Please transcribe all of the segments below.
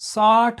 60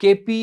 KP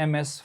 MS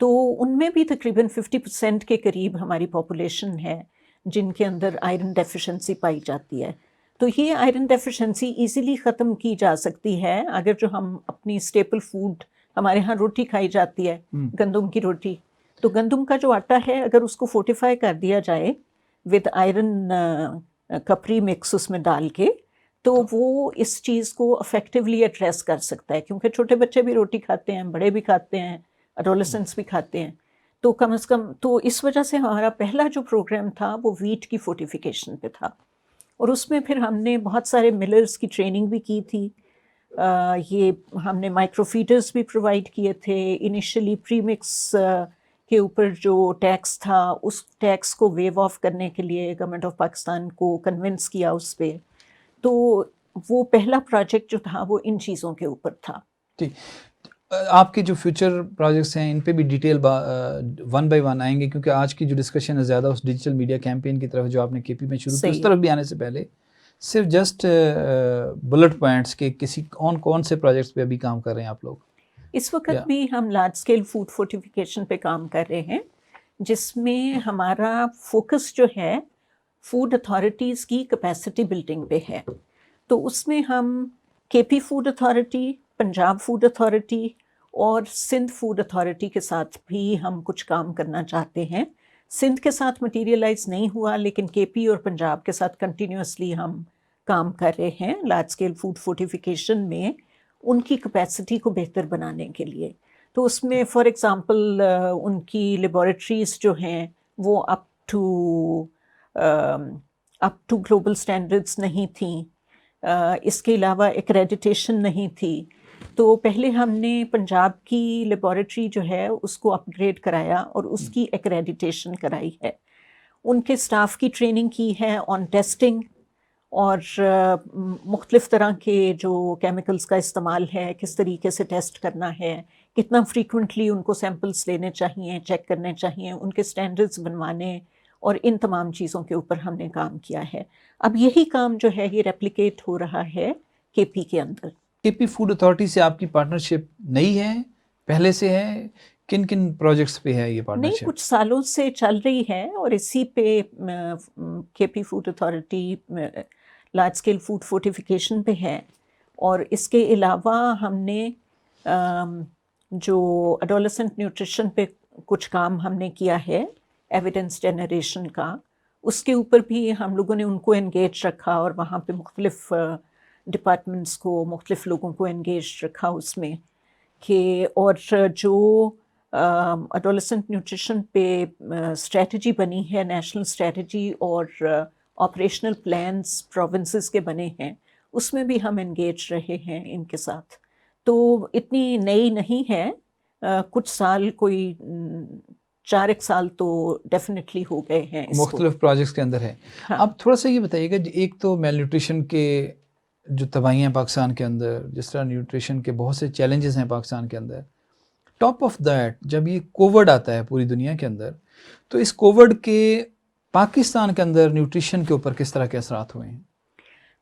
تو ان میں بھی تقریباً 50% کے قریب ہماری پاپولیشن ہے جن کے اندر آئرن ڈیفیشنسی پائی جاتی ہے. تو یہ آئرن ڈیفیشنسی ایزیلی ختم کی جا سکتی ہے اگر جو ہم اپنی اسٹیپل فوڈ، ہمارے ہاں روٹی کھائی جاتی ہے گندم کی روٹی، تو گندم کا جو آٹا ہے اگر اس کو فورٹیفائی کر دیا جائے ود آئرن کپری مکس اس میں ڈال کے، تو وہ اس چیز کو افیکٹولی ایڈریس کر سکتا ہے. کیونکہ چھوٹے بچے بھی روٹی کھاتے ہیں، بڑے بھی کھاتے ہیں، ایڈولسنٹس بھی کھاتے ہیں. تو کم از کم تو اس وجہ سے ہمارا پہلا جو پروگرام تھا وہ ویٹ کی فورٹیفیکیشن پہ تھا، اور اس میں پھر ہم نے بہت سارے ملرز کی ٹریننگ بھی کی تھی. یہ ہم نے مائکرو فیڈرز بھی پرووائڈ کیے تھے. انیشلی پری مکس کے اوپر جو ٹیکس تھا اس ٹیکس کو ویو آف کرنے کے لیے گورنمنٹ آف پاکستان کو کنونس کیا اس پہ. تو وہ پہلا پروجیکٹ جو تھا وہ ان چیزوں کے اوپر تھا. جی، آپ کے جو فیوچر پروجیکٹس ہیں ان پہ بھی ڈیٹیل ون بائی ون آئیں گے، کیونکہ آج کی جو ڈسکشن ہے زیادہ اس ڈیجیٹل میڈیا کیمپین کی طرف جو آپ نے کے پی میں شروع کی اس طرف بھی آنے سے پہلے صرف جسٹ بلٹ پوائنٹس کے کسی کون سے پروجیکٹس پہ ابھی کام کر رہے ہیں آپ لوگ؟ اس وقت بھی ہم لارج اسکیل فوڈ فورٹیفیکیشن پہ کام کر رہے ہیں، جس میں ہمارا فوکس جو ہے فوڈ اتھارٹیز کی کیپیسٹی بلڈنگ پہ ہے. تو اس میں ہم K P food authority, Punjab food authority اور سندھ فوڈ اتھارٹی کے ساتھ بھی ہم کچھ کام کرنا چاہتے ہیں. سندھ کے ساتھ مٹیریلائز نہیں ہوا، لیکن کے پی اور پنجاب کے ساتھ کنٹینیوسلی ہم کام کر رہے ہیں لارج اسکیل فوڈ فورٹیفیکیشن میں ان کی کیپیسٹی کو بہتر بنانے کے لیے. تو اس میں فار ایگزامپل ان کی لیبارٹریز جو ہیں وہ اپ ٹو گلوبل سٹینڈرڈز نہیں تھیں. اس کے علاوہ ایکریڈیٹیشن نہیں تھی. تو پہلے ہم نے پنجاب کی لیبارٹری جو ہے اس کو اپ گریڈ کرایا اور اس کی ایکریڈیٹیشن کرائی ہے. ان کے سٹاف کی ٹریننگ کی ہے آن ٹیسٹنگ اور مختلف طرح کے جو کیمیکلز کا استعمال ہے کس طریقے سے ٹیسٹ کرنا ہے، کتنا فریکوینٹلی ان کو سیمپلز لینے چاہیے، چیک کرنے چاہیے، ان کے سٹینڈرڈز بنوانے، اور ان تمام چیزوں کے اوپر ہم نے کام کیا ہے. اب یہی کام جو ہے یہ ریپلیکیٹ ہو رہا ہے کے پی کے اندر. کے پی فوڈ اتھارٹی سے آپ کی پارٹنرشپ نئی ہے، پہلے سے ہے؟ کن کن پروجیکٹس پہ ہے یہ پارٹنرشپ؟ نہیں، کچھ سالوں سے چل رہی ہے، اور اسی پہ K P food authority large scale food fortification پہ ہے. اور اس کے علاوہ ہم نے جو ایڈولسنٹ نیوٹریشن پہ کچھ کام ہم نے کیا ہے ایویڈنس جنریشن کا، اس کے اوپر بھی ہم لوگوں نے ان کو انگیج رکھا اور وہاں پہ مختلف ڈپارٹمنٹس کو، مختلف لوگوں کو انگیج رکھا اس میں کہ، اور جو ایڈولسنٹ نیوٹریشن پہ اسٹریٹجی بنی ہے، نیشنل اسٹریٹجی اور آپریشنل پلانس پروونسز کے بنے ہیں، اس میں بھی ہم انگیج رہے ہیں ان کے ساتھ. تو اتنی نئی نہیں ہے، کچھ سال، کوئی 4 سال تو ڈیفینیٹلی ہو گئے ہیں مختلف پروجیکٹس کے اندر ہے. اب تھوڑا سا یہ بتائیے گا، ایک تو میل نیوٹریشن کے جو تباہیاں ہیں پاکستان کے اندر، جس طرح نیوٹریشن کے بہت سے چیلنجز ہیں پاکستان کے اندر، ٹاپ آف دیٹ جب یہ کووڈ آتا ہے پوری دنیا کے اندر، تو اس کووڈ کے پاکستان کے اندر نیوٹریشن کے اوپر کس طرح کے اثرات ہوئے ہیں؟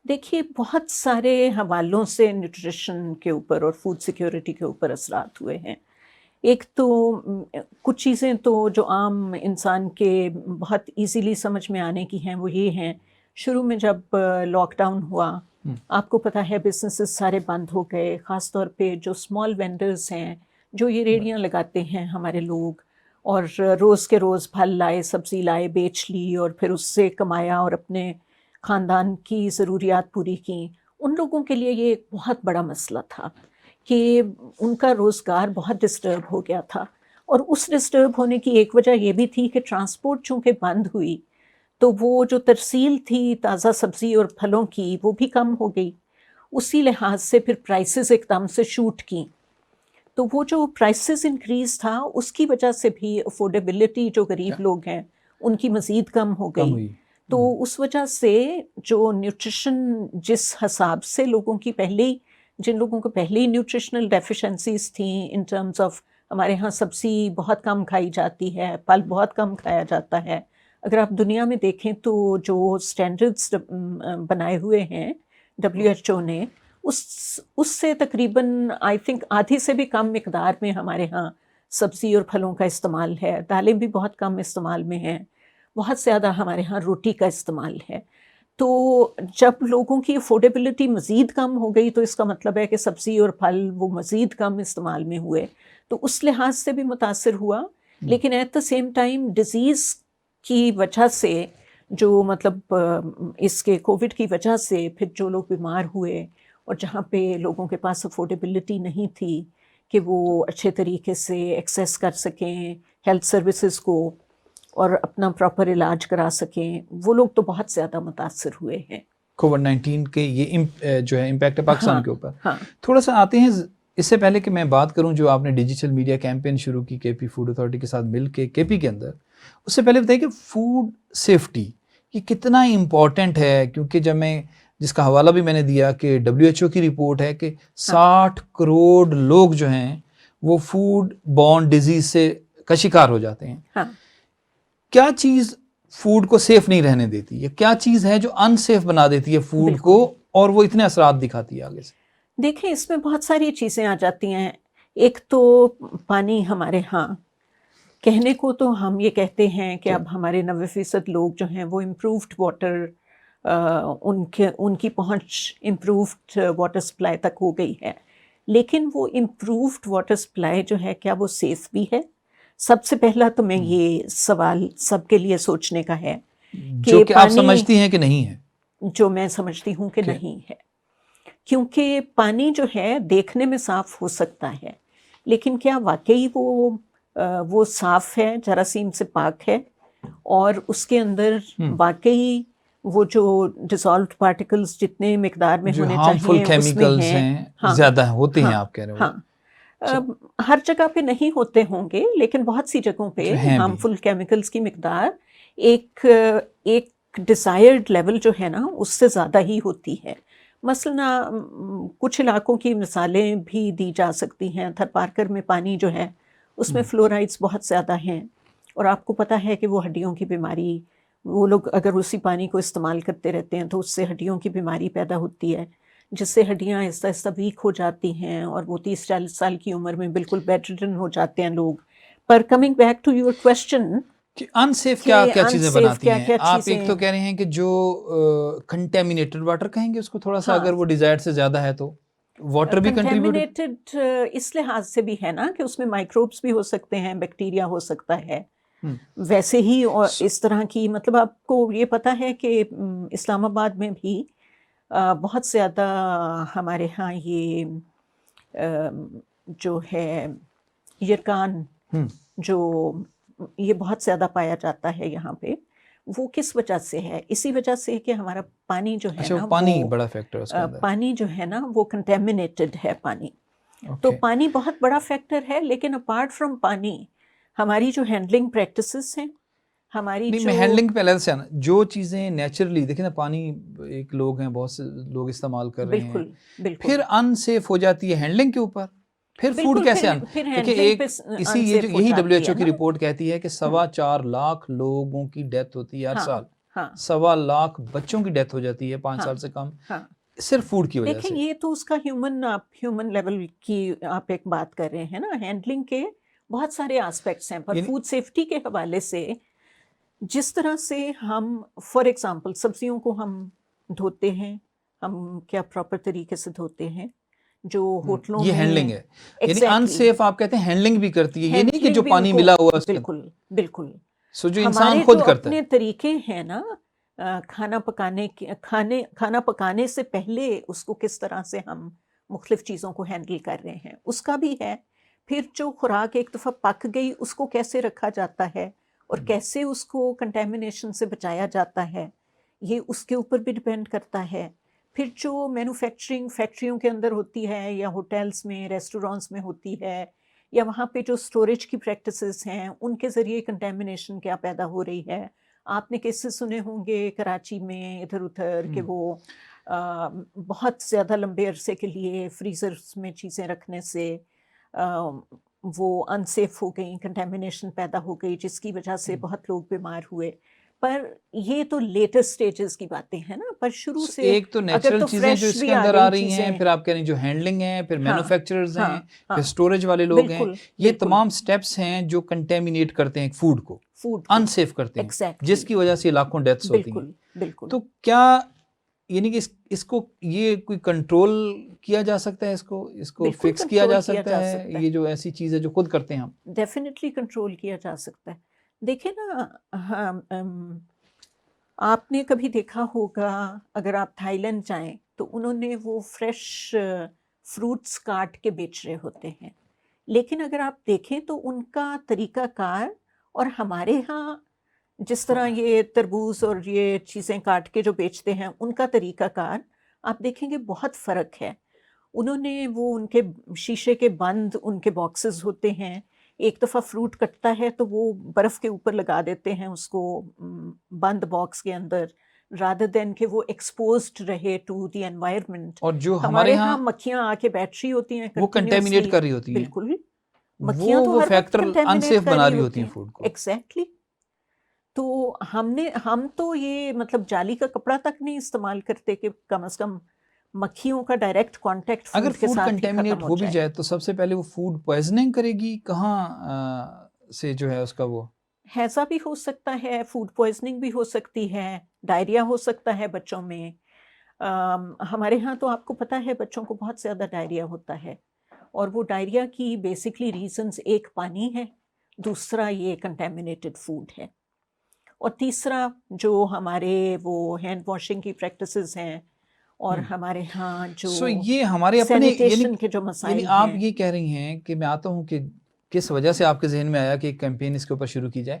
دیکھیے، بہت سارے حوالوں سے نیوٹریشن کے اوپر اور فوڈ سیکیورٹی کے اوپر اثرات ہوئے ہیں. ایک تو کچھ چیزیں تو جو عام انسان کے بہت ایزیلی سمجھ میں آنے کی ہیں وہ یہ ہیں، شروع میں جب لاک ڈاؤن ہوا، آپ کو پتہ ہے بزنسز سارے بند ہو گئے، خاص طور پہ جو اسمال وینڈرز ہیں، جو یہ ریڑیاں لگاتے ہیں ہمارے لوگ، اور روز کے روز پھل لائے، سبزی لائے، بیچ لی اور پھر اس سے کمایا اور اپنے خاندان کی ضروریات پوری کیں. ان لوگوں کے لیے یہ ایک بہت بڑا مسئلہ تھا کہ ان کا روزگار بہت ڈسٹرب ہو گیا تھا. اور اس ڈسٹرب ہونے کی ایک وجہ یہ بھی تھی کہ ٹرانسپورٹ چونکہ بند ہوئی تو وہ جو ترسیل تھی تازہ سبزی اور پھلوں کی وہ بھی کم ہو گئی. اسی لحاظ سے پھر پرائسز ایک دم سے شوٹ کیں. تو وہ جو پرائسز انکریز تھا اس کی وجہ سے بھی افورڈیبلٹی جو غریب لوگ ہیں ان کی مزید کم ہو گئی. تو اس وجہ سے جو نیوٹریشن جس حساب سے لوگوں کی جن لوگوں کو پہلے نیوٹریشنل ڈیفیشنسیز تھیں ان ٹرمز آف، ہمارے ہاں سبزی بہت کم کھائی جاتی ہے، پھل بہت کم کھایا جاتا ہے. اگر آپ دنیا میں دیکھیں تو جو سٹینڈرڈز بنائے ہوئے ہیں WHO نے، اس سے تقریباً آئی تھنک آدھی سے بھی کم مقدار میں ہمارے ہاں سبزی اور پھلوں کا استعمال ہے، دالیں بھی بہت کم استعمال میں ہیں، بہت زیادہ ہمارے ہاں روٹی کا استعمال ہے. تو جب لوگوں کی افورڈیبلٹی مزید کم ہو گئی تو اس کا مطلب ہے کہ سبزی اور پھل وہ مزید کم استعمال میں ہوئے، تو اس لحاظ سے بھی متاثر ہوا. لیکن at the same time disease کی وجہ سے جو مطلب اس کے کووڈ کی وجہ سے پھر جو لوگ بیمار ہوئے اور جہاں پہ لوگوں کے پاس افورڈیبلٹی نہیں تھی کہ وہ اچھے طریقے سے ایکسیس کر سکیں ہیلتھ سروسز کو اور اپنا پراپر علاج کرا سکیں، وہ لوگ تو بہت زیادہ متاثر ہوئے ہیں. کووڈ 19 کے یہ جو ہے امپیکٹ ہے پاکستان کے اوپر. ہاں تھوڑا سا آتے ہیں اس سے پہلے کہ میں بات کروں جو آپ نے ڈیجیٹل میڈیا کیمپین شروع کی کے پی فوڈ اتھارٹی کے ساتھ مل کے کے پی کے اندر، اس سے پہلے بتائیے کہ فوڈ سیفٹی یہ کتنا امپورٹنٹ ہے، کیونکہ جب میں جس کا حوالہ بھی میں نے دیا کہ WHO کی رپورٹ ہے کہ 60 کروڑ لوگ جو ہیں وہ فوڈ بورن ڈیزیز سے کا شکار ہو جاتے ہیں. ہاں. کیا چیز فوڈ کو سیف نہیں رہنے دیتی ہے؟ کیا چیز ہے جو ان سیف بنا دیتی ہے فوڈ کو اور وہ اتنے اثرات دکھاتی ہے آگے سے؟ دیکھیں اس میں بہت ساری چیزیں آ جاتی ہیں. ایک تو پانی ہمارے ہاں کہنے کو تو ہم یہ کہتے ہیں کہ اب ہمارے 90% لوگ جو ہیں وہ امپرووڈ واٹر ان کی پہنچ امپرووڈ واٹر سپلائی تک ہو گئی ہے، لیکن وہ امپرووڈ واٹر سپلائی جو ہے کیا وہ سیف بھی ہے؟ سب سے پہلا تو میں یہ سوال سب کے لیے سوچنے کا ہے جو کہ آپ سمجھتی ہیں کہ نہیں ہے. جو میں سمجھتی ہوں کہ نہیں ہے، کیونکہ پانی جو ہے دیکھنے میں صاف ہو سکتا ہے لیکن کیا واقعی وہ صاف ہے، جراثیم سے پاک ہے، اور اس کے اندر واقعی وہ جو ڈیزالوڈ پارٹیکلز جتنے مقدار میں ہونے چاہیے اس میں ہیں زیادہ ہوتے ہیں آپ کہہ رہے ہو؟ ہر جگہ پہ نہیں ہوتے ہوں گے لیکن بہت سی جگہوں پہ ہارمفل کیمیکلز کی مقدار ایک ڈیزائرڈ لیول جو ہے نا اس سے زیادہ ہی ہوتی ہے. مثلا کچھ علاقوں کی مثالیں بھی دی جا سکتی ہیں. تھر پارکر میں پانی جو ہے اس میں فلورائڈز بہت زیادہ ہیں، اور آپ کو پتہ ہے کہ وہ ہڈیوں کی بیماری، وہ لوگ اگر اسی پانی کو استعمال کرتے رہتے ہیں تو اس سے ہڈیوں کی بیماری پیدا ہوتی ہے، جس سے ہڈیاں آہستہ آہستہ ویک ہو جاتی ہیں اور وہ 30-40 سال کی عمر میں بالکل بیڈ ریڈن ہو جاتے ہیں لوگ. پر coming back to your question کہ ان سیف کیا چیزیں بناتی ہیں آپ؟ ایک تو کہہ رہے ہیں کہ جو کنٹامینیٹڈ واٹر کہیں گے اس کو تھوڑا سا اگر وہ ڈیزائرڈ سے زیادہ ہے تو واٹر بھی کنٹامینیٹڈ اس لحاظ سے بھی ہے نا کہ اس میں مائکروبس بھی ہو سکتے ہیں، بیکٹیریا ہو سکتا ہے. ویسے ہی اور اس طرح کی مطلب آپ کو یہ پتہ ہے کہ اسلام آباد میں بھی بہت زیادہ ہمارے ہاں یہ جو ہے یرکان جو یہ بہت زیادہ پایا جاتا ہے یہاں پہ. وہ کس وجہ سے ہے؟ اسی وجہ سے کہ ہمارا پانی جو ہے نا پانی بڑا فیکٹر ہے، پانی جو ہے نا وہ کنٹامینیٹڈ ہے پانی. تو پانی بہت بڑا فیکٹر ہے، لیکن اپارٹ فرام پانی ہماری جو ہینڈلنگ پریکٹسز ہیں، ہماری نہیں، میں ہینڈلنگ پہ الگ سے آنا، جو چیزیں نیچرلی دیکھیں نا، پانی ایک لوگ ہیں، بہت سے لوگ استعمال کر رہے ہیں، پھر ان سیف ہو جاتی ہے ہینڈلنگ کے اوپر. پھر فوڈ کیسے دیکھیں یہی WHO کی رپورٹ کہتی ہے کہ 4.25 لاکھ لوگوں کی ڈیتھ ہوتی ہے ہر سال، 1.25 لاکھ بچوں کی ڈیتھ ہو جاتی ہے 5 سال سے کم، صرف فوڈ کی وجہ سے. دیکھیں یہ تو اس کا ہیومن لیول کی آپ ایک بات کر رہے ہیں نا، ہینڈلنگ کے بہت سارے آسپیکٹس ہیں. پر فوڈ سیفٹی کے حوالے سے جس طرح سے ہم فار ایگزامپل سبزیوں کو ہم دھوتے ہیں، ہم کیا پراپر طریقے سے دھوتے ہیں، جو ہوٹلوں میں یہ ہینڈلنگ ہے، یعنی ان سیف آپ کہتے ہیں ہینڈلنگ بھی کرتی ہے، یہ نہیں کہ جو پانی ملا ہوا اس کے بالکل سو جو انسان خود کرتا ہے. اپنے طریقے ہیں نا کھانا پکانے سے پہلے اس کو کس طرح سے ہم مختلف چیزوں کو ہینڈل کر رہے ہیں اس کا بھی ہے. پھر جو خوراک ایک دفعہ پک گئی اس کو کیسے رکھا جاتا ہے اور کیسے اس کو کنٹامینیشن سے بچایا جاتا ہے، یہ اس کے اوپر بھی ڈیپینڈ کرتا ہے. پھر جو مینوفیکچرنگ فیکٹریوں کے اندر ہوتی ہے یا ہوٹلز میں ریسٹورانٹس میں ہوتی ہے، یا وہاں پہ جو سٹوریج کی پریکٹسز ہیں ان کے ذریعے کنٹامینیشن کیا پیدا ہو رہی ہے. آپ نے کیسے سنے ہوں گے کراچی میں ادھر ادھر کہ وہ بہت زیادہ لمبے عرصے کے لیے فریزرز میں چیزیں رکھنے سے وہ ان سیف ہو گئیں، کنٹامینیشن پیدا ہو گئی، جس کی وجہ سے بہت لوگ بیمار ہوئے. پر یہ تو لیٹر سٹیجز کی باتیں ہیں نا، پر شروع سے ایک تو نیچرل چیزیں جو اس کے اندر آ رہی ہیں، پھر آپ کہہ رہی ہیں جو ہینڈلنگ ہے، پھر مینوفیکچررز ہیں، پھر سٹوریج والے لوگ ہیں، یہ تمام سٹیپس ہیں جو کنٹیمینیٹ کرتے ہیں فوڈ کو، انسیف کرتے ہیں، جس کی وجہ سے لاکھوں ڈیتھس ہوتی ہیں. بالکل. تو کیا یعنی کہ اس کو یہ کوئی کنٹرول کیا جا سکتا ہے، اس کو فکس کیا جا سکتا ہے، یہ جو ایسی چیز ہے جو خود کرتے ہیں ہم؟ ڈیفینیٹلی کنٹرول کیا جا سکتا ہے. دیکھیں نا، آپ نے کبھی دیکھا ہوگا اگر آپ تھائی لینڈ جائیں تو انہوں نے وہ فریش فروٹس کاٹ کے بیچ رہے ہوتے ہیں، لیکن اگر آپ دیکھیں تو ان کا طریقہ کار اور ہمارے ہاں جس طرح یہ تربوز اور یہ چیزیں کاٹ کے جو بیچتے ہیں ان کا طریقہ کار آپ دیکھیں گے بہت فرق ہے. انہوں نے وہ ان کے شیشے کے بند ان کے باکسز ہوتے ہیں، ایک دفعہ فروٹ کٹتا ہے تو وہ برف کے اوپر لگا دیتے ہیں اس کو بند باکس کے اندر، رادر دین کہ وہ ایکسپوزڈ رہے ٹو دی انوائرمنٹ. اور جو ہمارے ہاں مکھیاں آ کے بیٹھ رہی ہوتی ہیں، وہ کنٹیمینیٹ کر رہی ہوتی ہیں. بالکل، مکھیاں تو وہ ہر فیکٹر انسیف بنا رہی ہوتی ہیں فوڈ کو. ایگزیکٹلی. تو ہم تو یہ مطلب جالی کا کپڑا تک نہیں استعمال کرتے کہ کم از کم مکھیوں کا ڈائریکٹ کانٹیکٹ اگر کے فوڈ ساتھ کنٹیمینیٹ ہو بھی جائے تو سب سے پہلے وہ فوڈ پوائزننگ کرے گی، کہاں سے جو ہے اس کا وہ ہیضہ بھی ہو سکتا ہے، فوڈ پوائزننگ بھی ہو سکتی ہے، ڈائریا ہو سکتا ہے بچوں میں. ہمارے ہاں تو آپ کو پتہ ہے بچوں کو بہت زیادہ ڈائریا ہوتا ہے، اور وہ ڈائریا کی بیسکلی ریزنز ایک پانی ہے، دوسرا یہ کنٹیمینیٹڈ فوڈ ہے، اور تیسرا جو ہمارے وہ ہینڈ واشنگ کی پریکٹسز ہیں، اور ہمارے ہاں جو یہ ہمارے اپنے سینیٹیشن کے جو مسائل ہیں. آپ یہ کہہ رہی ہیں کہ میں آتا ہوں کہ کس وجہ سے آپ کے ذہن میں آیا کہ ایک کیمپین اس کے اوپر شروع کی جائے،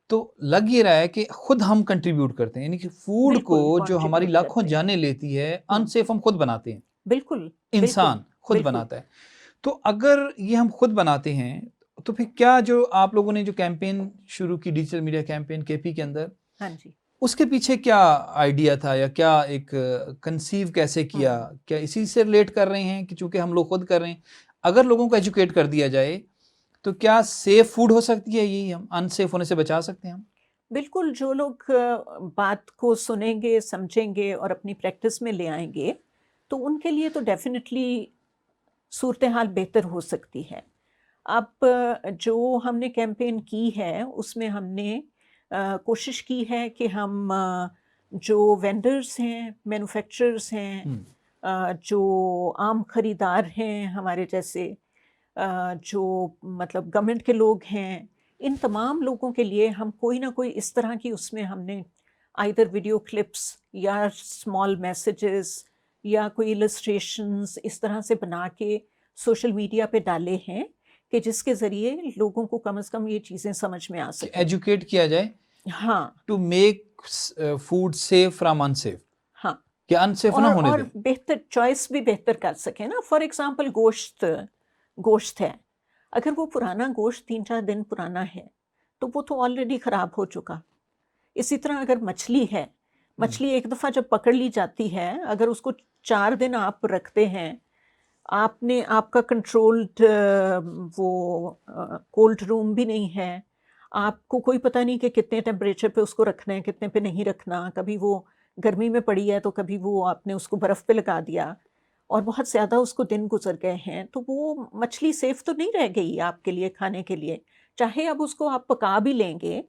تو لگ یہ رہا ہے کہ خود ہم کنٹریبیوٹ کرتے ہیں، یعنی کہ فوڈ کو جو ہماری لاکھوں جانیں لیتی ہے انسیف ہم خود بناتے ہیں. بالکل، انسان خود بناتا ہے. تو اگر یہ ہم خود بناتے ہیں تو پھر کیا جو آپ لوگوں نے جو کیمپین شروع کی، ڈیجیٹل میڈیا کیمپین کے پی کے اندر، ہاں جی، اس کے پیچھے کیا آئیڈیا تھا یا کیا ایک کنسیو کیسے کیا؟ کیا اسی سے ریلیٹ کر رہے ہیں کہ چونکہ ہم لوگ خود کر رہے ہیں، اگر لوگوں کو ایجوکیٹ کر دیا جائے تو کیا سیف فوڈ ہو سکتی ہے، یہی ہم انسیف ہونے سے بچا سکتے ہیں ہم؟ بالکل. جو لوگ بات کو سنیں گے، سمجھیں گے اور اپنی پریکٹس میں لے آئیں گے تو ان کے لیے تو ڈیفینیٹلی صورتحال بہتر ہو سکتی ہے. اب جو ہم نے کیمپین کی ہے اس میں ہم نے کوشش کی ہے کہ ہم جو وینڈرز ہیں، مینوفیکچررز ہیں، جو عام خریدار ہیں ہمارے جیسے، جو مطلب گورنمنٹ کے لوگ ہیں، ان تمام لوگوں کے لیے ہم کوئی نہ کوئی اس طرح کی اس میں ہم نے آئیدر ویڈیو کلپس یا اسمال میسیجز یا کوئی السٹریشنز اس طرح سے بنا کے سوشل میڈیا پہ ڈالے ہیں کہ جس کے ذریعے لوگوں کو کم از کم یہ چیزیں سمجھ میں آ سکیں، ایجوکیٹ کیا جائے. ہاں، to make food safe from unsafe, ہاں، کہ انسیف نہ ہونے اور دیں. بہتر چوائس بھی بہتر کر سکیں نا. فار ایگزامپل گوشت ہے، اگر وہ پرانا گوشت 3-4 دن پرانا ہے تو وہ تو آلریڈی خراب ہو چکا. اسی طرح اگر مچھلی ہے، مچھلی ایک دفعہ جب پکڑ لی جاتی ہے، اگر اس کو 4 دن آپ رکھتے ہیں، آپ کا کنٹرولڈ وہ کولڈ روم بھی نہیں ہے، آپ کو کوئی پتہ نہیں کہ کتنے ٹیمپریچر پہ اس کو رکھنا ہے، کتنے پہ نہیں رکھنا. کبھی وہ گرمی میں پڑی ہے تو کبھی وہ آپ نے اس کو برف پہ لگا دیا اور بہت زیادہ اس کو دن گزر گئے ہیں، تو وہ مچھلی سیف تو نہیں رہ گئی آپ کے لیے کھانے کے لیے. چاہے اب اس کو آپ پکا بھی لیں گے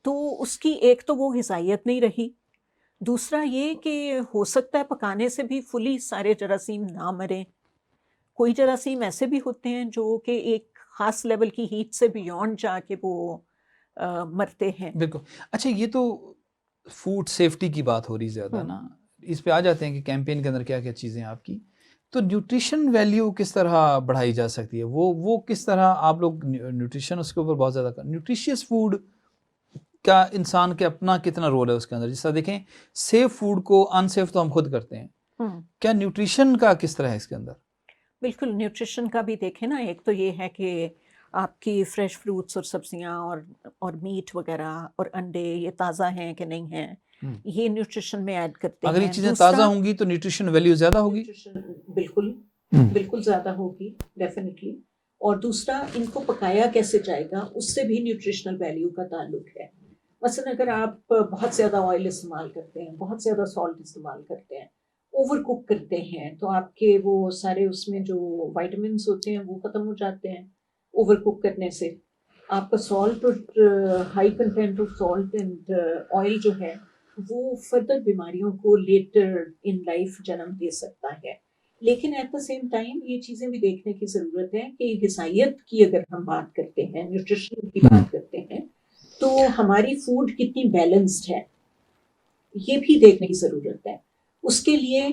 تو اس کی ایک تو وہ غذائیت نہیں رہی، دوسرا یہ کہ ہو سکتا ہے پکانے سے بھی فلی سارے جراثیم نہ مریں. کوئی جراثیم ایسے بھی ہوتے ہیں جو کہ ایک خاص لیول کی ہیٹ سے بیونڈ جا کے وہ مرتے ہیں. بالکل. اچھا، یہ تو فوڈ سیفٹی کی بات ہو رہی زیادہ نا، اس پہ آ جاتے ہیں کہ کیمپین کے اندر کیا کیا چیزیں آپ کی. تو نیوٹریشن ویلیو کس طرح بڑھائی جا سکتی ہے؟ وہ کس طرح آپ لوگ نیوٹریشن اس کے اوپر بہت زیادہ نیوٹریشیس فوڈ کا انسان کے اپنا کتنا رول ہے اس کے اندر؟ جس طرح دیکھیں سیف فوڈ کو انسیف تو ہم خود کرتے ہیں، کیا نیوٹریشن کا کس طرح ہے اس کے اندر؟ بالکل، نیوٹریشن کا بھی دیکھیں نا. ایک تو یہ ہے کہ آپ کی فریش فروٹس اور سبزیاں اور میٹ وغیرہ اور انڈے یہ تازہ ہیں کہ نہیں ہیں، یہ نیوٹریشن میں ایڈ کرتے ہیں. اگر یہ چیزیں تازہ ہوں گی تو نیوٹریشن ویلیو زیادہ ہوگی. بالکل زیادہ ہوگی ڈیفینیٹلی. اور دوسرا ان کو پکایا کیسے جائے گا اس سے بھی نیوٹریشنل ویلیو کا تعلق ہے. مثلا اگر آپ بہت زیادہ آئل استعمال کرتے ہیں، بہت زیادہ سالٹ استعمال کرتے ہیں، اوور کوک کرتے ہیں، تو آپ کے وہ سارے اس میں جو وائٹامنس ہوتے ہیں وہ ختم ہو جاتے ہیں اوور کوک کرنے سے. آپ کا سالٹ اور high content of salt and oil جو ہے وہ فردر بیماریوں کو لیٹر ان لائف جنم دے سکتا ہے. لیکن ایٹ دا سیم ٹائم یہ چیزیں بھی دیکھنے کی ضرورت ہے کہ غذائیت کی اگر ہم بات کرتے ہیں، نیوٹریشن کی بات کرتے ہیں، تو ہماری فوڈ کتنی بیلنسڈ ہے یہ بھی دیکھنے کی ضرورت ہے. اس کے لیے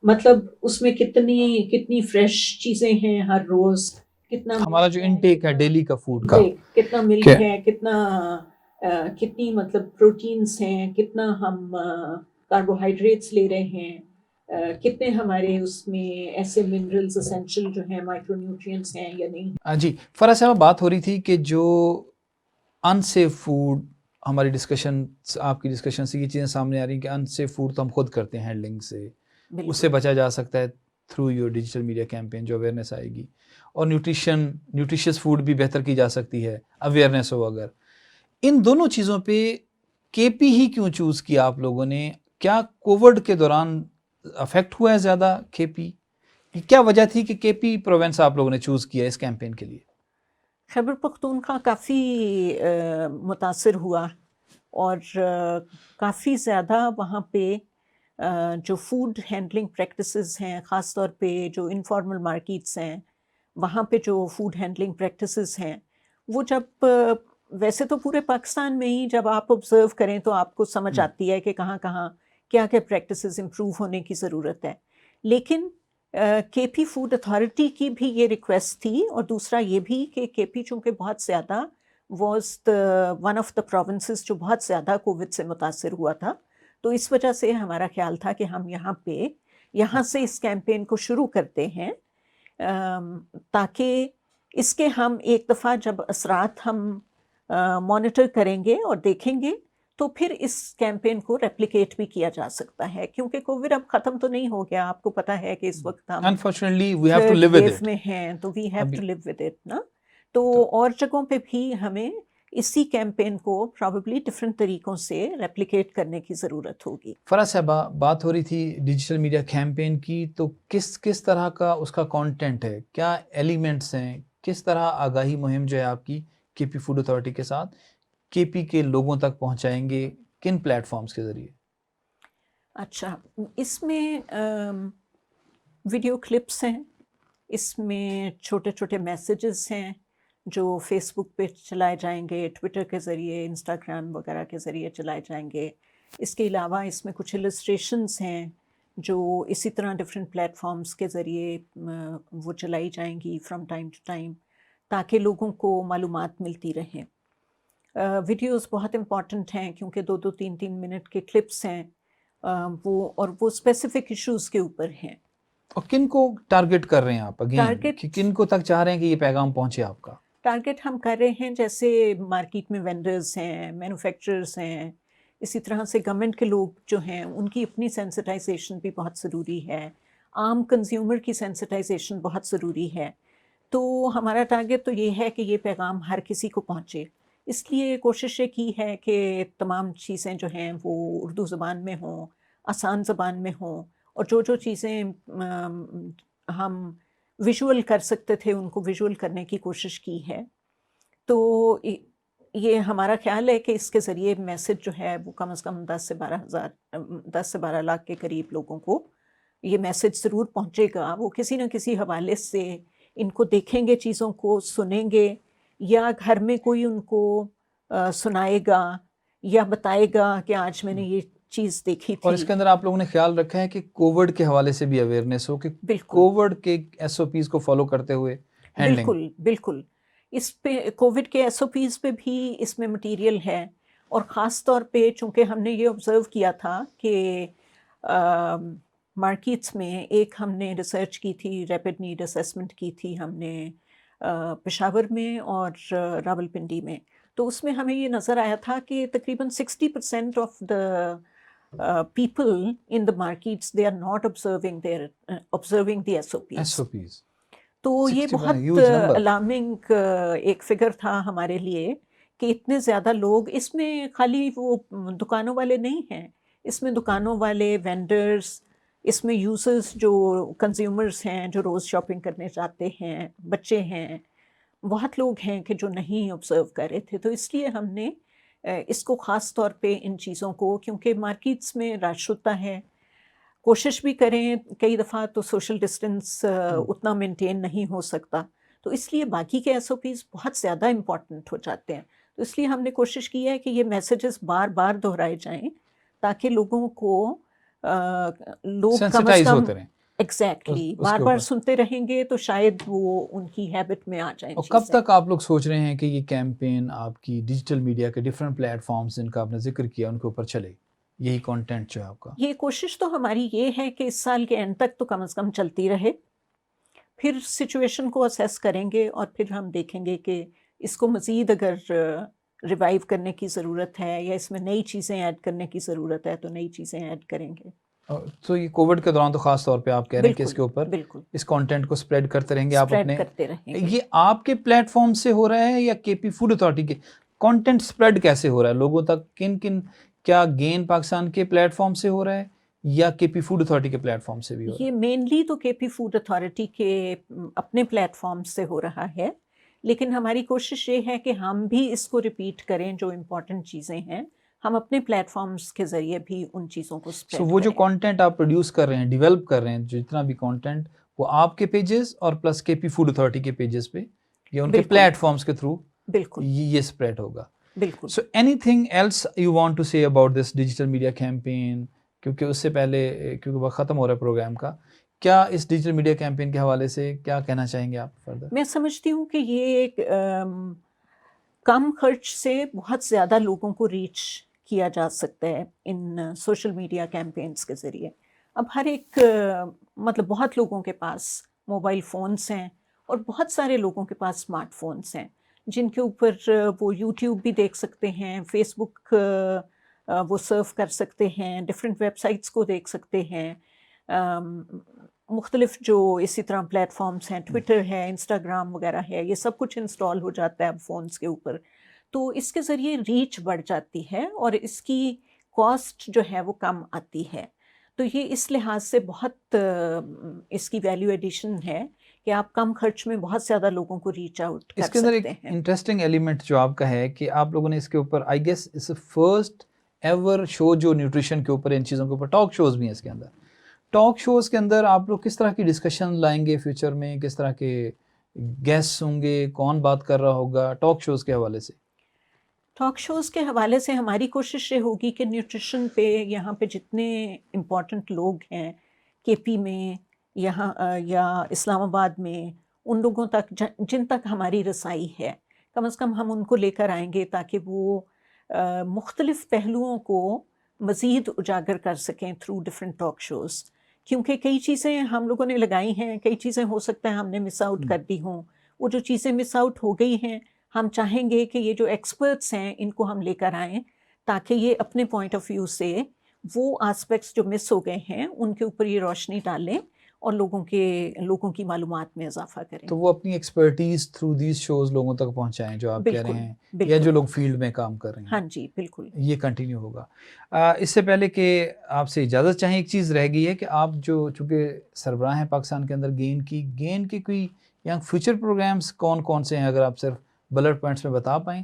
مطلب اس میں کتنی فریش چیزیں ہیں ہر روز، کتنا ہمارا جو انٹیک ہے ڈیلی کا فوڈ کا کتنا ملک ہے، کتنی مطلب پروٹینز ہیں، کتنا ہم کاربوہائیڈریٹس لے رہے ہیں، کتنے ہمارے اس میں ایسے منرلز اسینشل جو ہیں مائکرو نیوٹرینٹس ہیں یا نہیں. جی فرح صاحبہ بات ہو رہی تھی کہ جو ان سیف فوڈ، ہماری ڈسکشن، آپ کی ڈسکشن سے یہ چیزیں سامنے آ رہی ہیں کہ ان سیف فوڈ تو ہم خود کرتے ہیں ہینڈلنگ سے، اس سے بچا جا سکتا ہے through your digital media campaign جو اویئرنیس آئے گی، اور نیوٹریشس فوڈ بھی بہتر کی جا سکتی ہے اویئرنیس ہو. اگر ان دونوں چیزوں پہ کے پی ہی کیوں چوز کیا آپ لوگوں نے؟ کیا کووڈ کے دوران افیکٹ ہوا ہے زیادہ کے پی؟ کیا وجہ تھی کہ کے پی پروونس آپ لوگوں نے چوز کیا اس کیمپین کے لیے؟ خیبر پختونخوا کافی متاثر ہوا، اور کافی زیادہ وہاں پہ جو فوڈ ہینڈلنگ پریکٹسز ہیں، خاص طور پہ جو انفارمل مارکیٹس ہیں وہاں پہ جو فوڈ ہینڈلنگ پریکٹسز ہیں وہ جب ویسے تو پورے پاکستان میں ہی جب آپ آبزرو کریں تو آپ کو سمجھ آتی ہے کہ کہاں کہاں کیا کیا پریکٹسز امپروو ہونے کی ضرورت ہے. لیکن کے پی فوڈ اتھارٹی کی بھی یہ ریکویسٹ تھی، اور دوسرا یہ بھی کہ کے پی چونکہ بہت زیادہ was one of the provinces جو بہت زیادہ کووڈ سے متاثر ہوا تھا، تو اس وجہ سے ہمارا خیال تھا کہ ہم یہاں سے اس کیمپین کو شروع کرتے ہیں، تاکہ اس کے ہم ایک دفعہ جب اثرات ہم مانیٹر کریں گے اور دیکھیں گے تو پھر اس کیمپین کو ریپلیکیٹ بھی کیا جا سکتا ہے، کیونکہ کووڈ اب ختم تو نہیں ہو گیا. آپ کو پتہ ہے کہ اس وقت ہم unfortunately we have to third live with view it. میں ہیں، تو we have to live with it نا. تو اور جگہوں پہ بھی ہمیں اسی کیمپین کو پرابیبلی ڈفرینٹ طریقوں سے ریپلیکیٹ کرنے کی ضرورت ہوگی. فرح صاحبہ بات ہو رہی تھی ڈیجیٹل میڈیا کیمپین کی، تو کس طرح کا اس کا کانٹینٹ ہے، کیا ایلیمنٹس ہیں، کس طرح آگاہی مہم جو ہے آپ کی کے پی فوڈ اتھارٹی کے ساتھ کے پی کے لوگوں تک پہنچائیں گے، کن پلیٹ فارمز کے ذریعے؟ اچھا، اس میں ویڈیو کلپس ہیں، اس میں چھوٹے چھوٹے میسیجز ہیں جو فیس بک پہ چلائے جائیں گے، ٹویٹر کے ذریعے، انسٹاگرام وغیرہ کے ذریعے چلائے جائیں گے. اس کے علاوہ اس میں کچھ السٹریشنز ہیں جو اسی طرح ڈفرینٹ پلیٹ فارمز کے ذریعے وہ چلائی جائیں گی فرام ٹائم ٹو ٹائم، تاکہ لوگوں کو معلومات ملتی رہیں. ویڈیوز بہت امپورٹنٹ ہیں کیونکہ 2 3 منٹ کے کلپس ہیں، وہ اسپیسیفک ایشوز کے اوپر ہیں. اور کن کو ٹارگٹ کر رہے ہیں آپ اگین، ٹارگٹ کن کو تک چاہ رہے ہیں کہ یہ پیغام پہنچے آپ کا؟ ٹارگٹ ہم کر رہے ہیں جیسے مارکیٹ میں وینڈرز ہیں، مینوفیکچررز ہیں، اسی طرح سے گورنمنٹ کے لوگ جو ہیں ان کی اپنی سینسٹائزیشن بھی بہت ضروری ہے، عام کنزیومر کی سینسٹائزیشن بہت ضروری ہے. تو ہمارا ٹارگٹ تو یہ ہے کہ یہ پیغام ہر کسی کو پہنچے. اس لیے کوشش یہ کی ہے کہ تمام چیزیں جو ہیں وہ اردو زبان میں ہوں، آسان زبان میں ہوں، اور جو چیزیں ہم ویژول کر سکتے تھے ان کو ویژول کرنے کی کوشش کی ہے. تو یہ ہمارا خیال ہے کہ اس کے ذریعے میسج جو ہے وہ کم از کم 10 سے 12 لاکھ کے قریب لوگوں کو یہ میسج ضرور پہنچے گا. وہ کسی نہ کسی حوالے سے ان کو دیکھیں گے، چیزوں کو سنیں گے، یا گھر میں کوئی ان کو سنائے گا یا بتائے گا کہ آج میں نے یہ چیز دیکھی تھی. اور اس کے اندر آپ لوگوں نے خیال رکھا ہے کہ کووڈ کے حوالے سے بھی اویئرنیس ہو، کہ کووڈ کے ایس او پیز کو فالو کرتے ہوئے ہینڈلنگ. بالکل اس پہ کووڈ کے ایس او پیز پہ بھی اس میں مٹیریل ہے، اور خاص طور پہ چونکہ ہم نے یہ آبزرو کیا تھا کہ مارکیٹس میں ایک ہم نے ریسرچ کی تھی، ریپڈ نیڈ اسیسمنٹ کی تھی ہم نے پشاور میں اور راولپنڈی میں. تو اس میں ہمیں یہ نظر آیا تھا کہ تقریباً 60% of the people in the markets they are not observing the SOPs. تو یہ بہت الارمنگ ایک فگر تھا ہمارے لیے کہ اتنے زیادہ لوگ اس میں خالی وہ دکانوں والے نہیں ہیں، اس میں دکانوں والے، وینڈرز، اس میں یوزرز جو کنزیومرز ہیں جو روز شاپنگ کرنے جاتے ہیں، بچے ہیں، بہت لوگ ہیں کہ جو نہیں آبزرو کر رہے تھے. تو اس لیے ہم نے اس کو خاص طور پہ ان چیزوں کو، کیونکہ مارکیٹس میں رش ہوتا ہے، کوشش بھی کریں کئی دفعہ تو سوشل ڈسٹینس اتنا مینٹین نہیں ہو سکتا، تو اس لیے باقی کے ایس او پیز بہت زیادہ امپورٹنٹ ہو جاتے ہیں. تو اس لیے ہم نے کوشش کی ہے کہ یہ میسیجز بار بار دہرائے جائیں تاکہ لوگوں کو لوگ کم از سینسٹائز کم ہوتے رہیں ایگزیکٹلی اس بار کے بار اوپر. سنتے رہیں گے تو شاید وہ ان کی ہیبٹ میں آ جائیں اور کب چیزیں. تک آپ لوگ سوچ رہے ہیں کہ یہ کیمپین آپ کی ڈیجیٹل میڈیا کے ڈفرینٹ پلیٹ فارمز جن کا آپ نے ذکر کیا ان کے اوپر چلے، یہی کانٹینٹ جو ہے آپ کا؟ یہ کوشش تو ہماری یہ ہے کہ اس سال کے اینڈ تک تو کم از کم چلتی رہے، پھر سچویشن کو اسیس کریں گے اور پھر ہم دیکھیں گے کہ اس کو مزید اگر ریوائیو کرنے کی ضرورت ہے یا اس میں نئی چیزیں ایڈ کرنے کی ضرورت ہے تو نئی چیزیں ایڈ کریں گے. تو یہ کووڈ کے دوران تو خاص طور پہ آپ کہہ رہے ہیں کہ اس کے اوپر بالکل اس کانٹینٹ کو سپریڈ کرتے رہیں گے آپ اسپریڈ اپنے. کرتے رہیں گے. یہ آپ کے پلیٹ فارم سے ہو رہا ہے یا کے پی فوڈ اتھارٹی کے کانٹینٹ سپریڈ کیسے ہو رہا ہے لوگوں تک؟ کن کیا گین پاکستان کے پلیٹ فارم سے ہو رہا ہے یا کے پی فوڈ اتھارٹی کے پلیٹ فارم سے بھی ہو رہا ہے؟ یہ مینلی تو کے پی فوڈ اتھارٹی کے اپنے پلیٹ فارم سے ہو رہا ہے، لیکن ہماری کوشش یہ ہے کہ ہم بھی اس کو ریپیٹ کریں، جو امپورٹنٹ چیزیں ہیں ہم اپنے پلیٹ فارمز کے ذریعے بھی ان چیزوں کو سو اسپریڈ وہ جو کریں. کانٹینٹ آپ پروڈیوس کر رہے ہیں، ڈیولپ کر رہے ہیں، جتنا بھی کانٹینٹ وہ آپ کے پیجز اور پلس کے پی فوڈ اتھارٹی کے پیجز پہ یا ان کے بالکل پلیٹ فارمز کے تھرو بالکل یہ سپریڈ ہوگا. بالکل. So anything else you want to say about this digital media campaign? کیونکہ اس سے پہلے کیونکہ وقت ختم ہو رہا ہے پروگرام کا، کیا اس ڈیجیٹل میڈیا کیمپین کے حوالے سے کیا کہنا چاہیں گے آپ فردر؟ میں سمجھتی ہوں کہ یہ ایک کم خرچ سے بہت زیادہ لوگوں کو ریچ کیا جا سکتا ہے ان سوشل میڈیا کیمپینز کے ذریعے. اب ہر ایک مطلب بہت لوگوں کے پاس موبائل فونز ہیں اور بہت سارے لوگوں کے پاس اسمارٹ فونز ہیں جن کے اوپر وہ یوٹیوب بھی دیکھ سکتے ہیں، فیس بک وہ سرو کر سکتے ہیں، ڈفرینٹ ویب سائٹس کو دیکھ سکتے ہیں، مختلف جو اسی طرح پلیٹ فارمز ہیں، ٹویٹر ہے، انسٹاگرام وغیرہ ہے، یہ سب کچھ انسٹال ہو جاتا ہے اب فونز کے اوپر. تو اس کے ذریعے ریچ بڑھ جاتی ہے اور اس کی کاسٹ جو ہے وہ کم آتی ہے. تو یہ اس لحاظ سے بہت اس کی ویلیو ایڈیشن ہے کہ آپ کم خرچ میں بہت زیادہ لوگوں کو ریچ آؤٹ کر اس کے اندر ایک سکتے ہیں. انٹرسٹنگ ایلیمنٹ جو آپ کا ہے کہ آپ لوگوں نے اس کے اوپر I guess this first ever show جو نیوٹریشن کے اوپر ان چیزوں کے اوپر ٹاک شوز بھی ہیں اس کے اندر. ٹاک شوز کے اندر آپ لوگ کس طرح کی ڈسکشن لائیں گے فیوچر میں؟ کس طرح کے گیسٹ ہوں گے؟ کون بات کر رہا ہوگا ٹاک شوز کے حوالے سے؟ ٹاک شوز کے حوالے سے ہماری کوشش یہ ہوگی کہ نیوٹریشن پہ یہاں پہ جتنے امپورٹنٹ لوگ ہیں کے پی میں یہاں یا اسلام آباد میں، ان لوگوں تک جن تک ہماری رسائی ہے کم از کم ہم ان کو لے کر آئیں گے تاکہ وہ مختلف پہلوؤں کو مزید اجاگر کر سکیں تھرو ڈفرینٹ ٹاک شوز. کیونکہ کئی چیزیں ہم لوگوں نے لگائی ہیں، کئی چیزیں ہو سکتا ہے ہم نے مس آؤٹ کر دی ہوں. وہ جو چیزیں مس آؤٹ ہو گئی ہیں ہم چاہیں گے کہ یہ جو ایکسپرٹس ہیں ان کو ہم لے کر آئیں تاکہ یہ اپنے پوائنٹ آف ویو سے وہ آسپیکٹس جو مس ہو گئے ہیں ان کے اوپر یہ روشنی ڈالیں اور لوگوں کی معلومات میں اضافہ کریں. تو وہ اپنی ایکسپرٹیز تھرو دیز شوز لوگوں تک پہنچائیں جو آپ کہہ رہے ہیں یا بالکل. جو لوگ فیلڈ میں کام کر رہے ہیں. ہاں جی بالکل. یہ کنٹینیو ہوگا. اس سے پہلے کہ آپ سے اجازت چاہیں، ایک چیز رہ گئی ہے کہ آپ جو چونکہ سربراہ ہیں پاکستان کے اندر گین کی کوئی یا فیوچر پروگرامز کون کون سے ہیں؟ اگر آپ صرف بلٹ پوائنٹس میں بتا پائیں.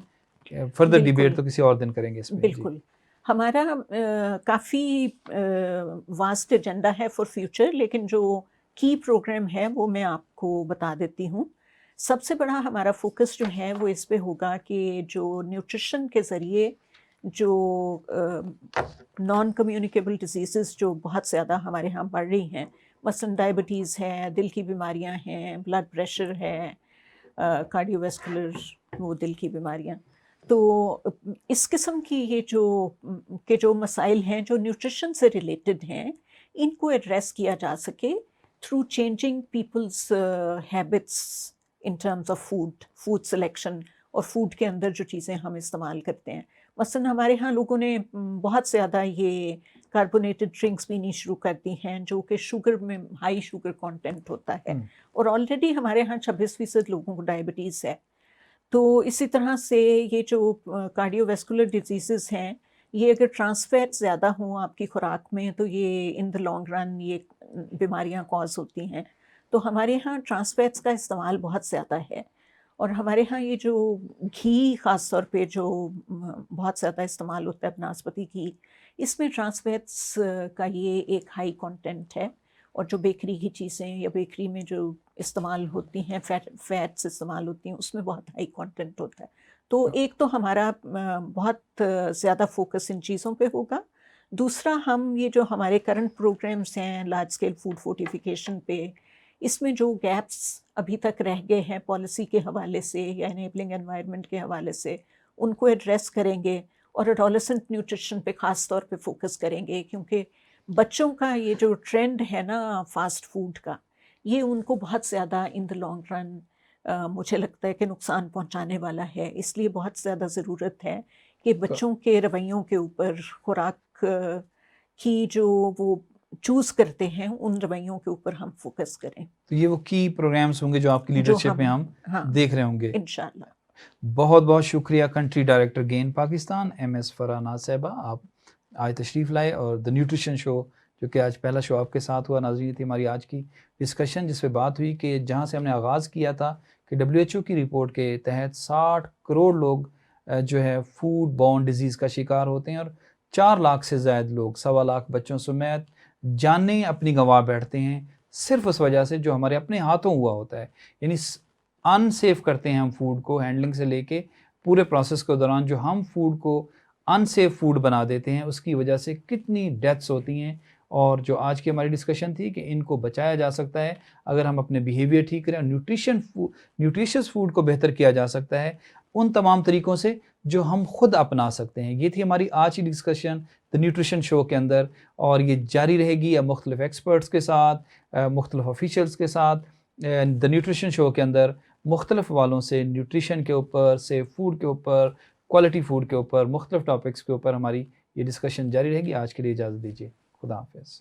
فردر ڈیبیٹ تو کسی اور دن کریں گے اس میں. بالکل. ہمارا کافی واسٹ ایجنڈا ہے فار فیوچر، لیکن جو کی پروگرام ہے وہ میں آپ کو بتا دیتی ہوں. سب سے بڑا ہمارا فوکس جو ہے وہ اس پہ ہوگا کہ جو نیوٹریشن کے ذریعے جو نان کمیونیکیبل ڈیزیزز جو بہت زیادہ ہمارے ہاں بڑھ رہی ہیں، مثلاً ڈائبٹیز ہے، دل کی بیماریاں ہیں، بلڈ پریشر ہے، کارڈیو ویسکولر وہ دل کی بیماریاں، تو اس قسم کی یہ جو مسائل ہیں جو نیوٹریشن سے ریلیٹڈ ہیں ان کو ایڈریس کیا جا سکے through changing people's habits in terms of food selection اور فوڈ کے اندر جو چیزیں ہم استعمال کرتے ہیں. مثلاً ہمارے ہاں لوگوں نے بہت زیادہ یہ کاربونیٹڈ ڈرنکس پینی شروع کر دی ہیں جو کہ شوگر میں ہائی شوگر کانٹینٹ ہوتا ہے، اور آلریڈی ہمارے ہاں 26% لوگوں کو ڈائبٹیز ہے. تو اسی طرح سے یہ جو کارڈیوویسکولر ڈیزیزز ہیں، یہ اگر ٹرانس فیٹ زیادہ ہوں آپ کی خوراک میں تو یہ ان دا لانگ رن یہ بیماریاں کاز ہوتی ہیں. تو ہمارے ہاں ٹرانس فیٹس کا استعمال بہت زیادہ ہے، اور ہمارے ہاں یہ جو گھی خاص طور پہ جو بہت زیادہ استعمال ہوتا ہے بناسپتی گھی، اس میں ٹرانس فیٹس کا یہ ایک ہائی کانٹینٹ ہے. اور جو بیکری کی چیزیں یا بیکری میں جو استعمال ہوتی ہیں فیٹس استعمال ہوتی ہیں، اس میں بہت ہائی کانٹینٹ ہوتا ہے. تو ایک تو ہمارا بہت زیادہ فوکس ان چیزوں پہ ہوگا. دوسرا، ہم یہ جو ہمارے کرنٹ پروگرامس ہیں لارج اسکیل فوڈ فورٹیفیکیشن پہ، اس میں جو گیپس ابھی تک رہ گئے ہیں پالیسی کے حوالے سے یا انیبلنگ انوائرمنٹ کے حوالے سے، ان کو ایڈریس کریں گے. اور ایڈولسنٹ نیوٹریشن پہ خاص طور پہ فوکس کریں گے، کیونکہ بچوں کا یہ جو ٹرینڈ ہے نا فاسٹ فوڈ کا، یہ ان کو بہت زیادہ ان دا لانگ رن مجھے لگتا ہے کہ نقصان پہنچانے والا ہے. اس لیے بہت زیادہ ضرورت ہے کہ بچوں کے رویوں کے اوپر، خوراک کی جو وہ چوز کرتے ہیں، ان رویوں کے اوپر ہم فوکس کریں. تو یہ وہ کی پروگرامز ہوں گے جو آپ کی لیڈرشپ میں ہم دیکھ رہے ہوں گے انشاءاللہ. بہت بہت شکریہ country director gain Pakistan MS فرح ناز صاحبہ، آپ آج تشریف لائے اور دا نیوٹریشن شو جو کہ آج پہلا شو آپ کے ساتھ ہوا. ناظرین، تھی ہماری آج کی ڈسکشن جس پہ بات ہوئی کہ جہاں سے ہم نے آغاز کیا تھا کہ WHO کی رپورٹ کے تحت 60 کروڑ لوگ جو ہے فوڈ بورن ڈیزیز کا شکار ہوتے ہیں، اور 4 لاکھ سے زائد لوگ 1.25 لاکھ بچوں سمیت جانیں اپنی گنوا بیٹھتے ہیں صرف اس وجہ سے جو ہمارے اپنے ہاتھوں ہوا ہوتا ہے. یعنی ان سیف کرتے ہیں ہم فوڈ کو، ہینڈلنگ سے لے کے پورے پروسیس کے دوران جو ہم فوڈ کو ان سیف فوڈ بنا دیتے ہیں، اس کی وجہ سے کتنی ڈیتھس ہوتی ہیں. اور جو آج کی ہماری ڈسکشن تھی کہ ان کو بچایا جا سکتا ہے اگر ہم اپنے بیہیویئر ٹھیک کریں، اور نیوٹریشس فوڈ کو بہتر کیا جا سکتا ہے ان تمام طریقوں سے جو ہم خود اپنا سکتے ہیں. یہ تھی ہماری آج کی ڈسکشن دا نیوٹریشن شو کے اندر، اور یہ جاری رہے گی اب مختلف ایکسپرٹس کے ساتھ، مختلف آفیشیلس کے ساتھ. دا نیوٹریشن شو کے اندر مختلف والوں سے نیوٹریشن کے اوپر، سیف فوڈ کے اوپر، کوالٹی فوڈ کے اوپر، مختلف ٹاپکس کے اوپر ہماری یہ ڈسکشن جاری رہے گی. آج کے لیے اجازت دیجیے. خدا حافظ.